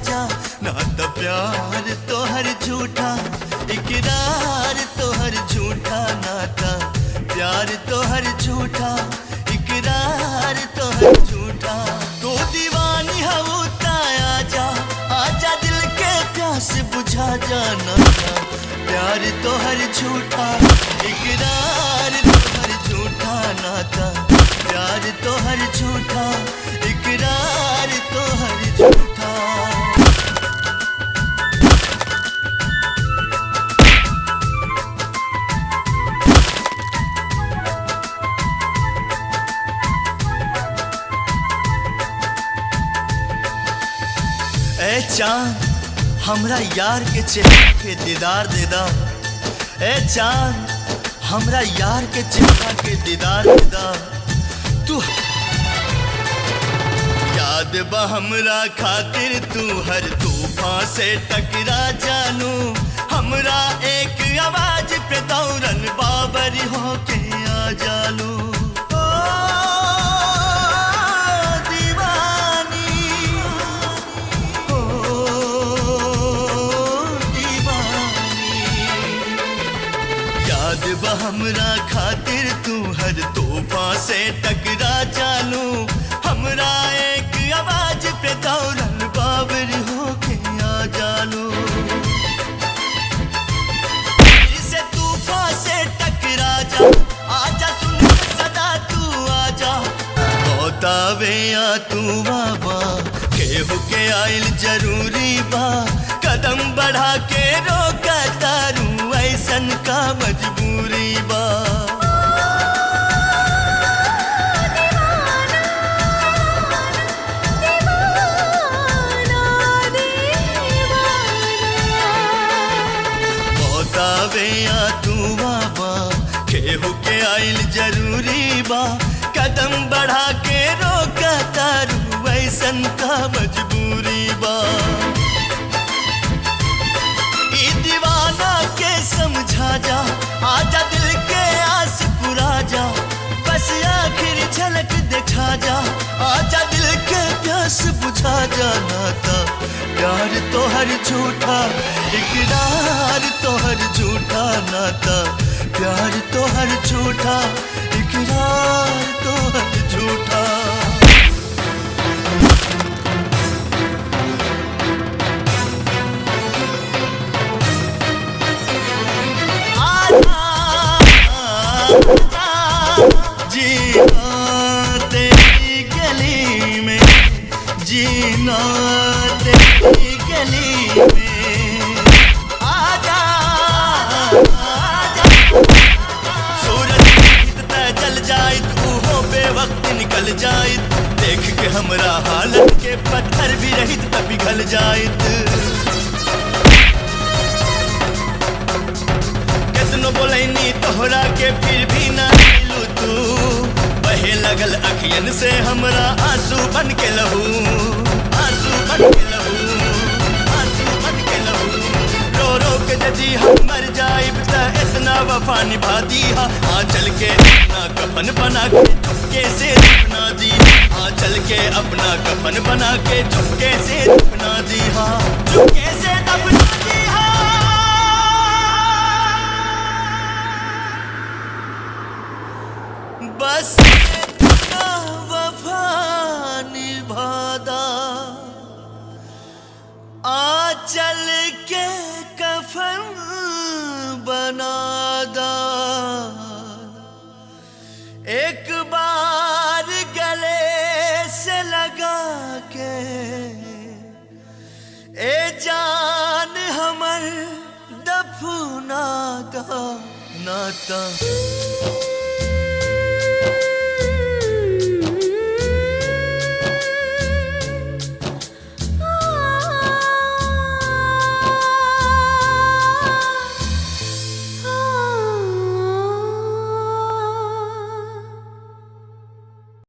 जा, ना तो प्यार तो हर झूठा, इकरार तो हर झूठा, नाता प्यार तो हर झूठा, इकरार तो हर झूठा। तू दीवानी होता आजा, आजा दिल के प्यास बुझा जाना, प्यार तो हर झूठा, इकरार तो हर झूठा, नाता प्यार तो हर झूठा, इकरार तो हर झूठा। ए चांद हमरा यार के चेहरा के दीदार दे दा, ए चांद हमरा यार के चेहरा के दीदार दे दा। तू याद बा हमरा खातिर तू हर तूफान से टकरा जानू, हमरा एक आवाज पे दौरन बाबरी होके आ जालू। याद बा हमरा खातिर तू हर तूफान से टकरा जानू, हमरा एक आवाज पे दौरन बाबर होके आ जालू। से तूफान से टकरा जा, आजा सुन सदा तू आजा, बतावे या तू बाबा केहू के आइल जरूरी बा, कदम बढ़ा के रोका तारू ऐसन का मजबूरी बा। बतावे या तू बाबा केहू के आइल जरूरी बा, कदम बढ़ा के रोका तारू ऐसन का मजबूरी बा। दीवाना के समझा जा, आजा दिल के आस पुरा जा, बस आखिर झलक दिखा जा, आजा दिल के प्यास बुझा जा, नाता प्यार तो हर झूठा, इकरार तो हर झूठा, नाता प्यार तो हर झूठा, इकरार तो हर झूठा। जीना तेरी गली में, जीना तेरी गली में, आजा आजा। सूरज जल जाए तू हो बेवक्त निकल जाए, देख के हमरा हालत के पत्थर भी रहित तब पिघल जाए। कितनो बोलैनी तोहरा के फिर भी ना मिलू तू, बहे लगल अखियन से हमरा आंसू बन के लहू, आंसू बन के लहू, आंसू बन के लहू। रो रो के यदि हम मर जाइब त इतना वफा निभा दीहा, आंचल के अपना कफन बना के चुपके से दफना दी, आंचल के अपना कफन बना के चुपके से दफना दीहा, चुपके से दफना दीहा। बस इतना वफा निभादा, आंचल के कफन बनादा, एक बार गले से लगा के ए जान हमर दफना दा, नाता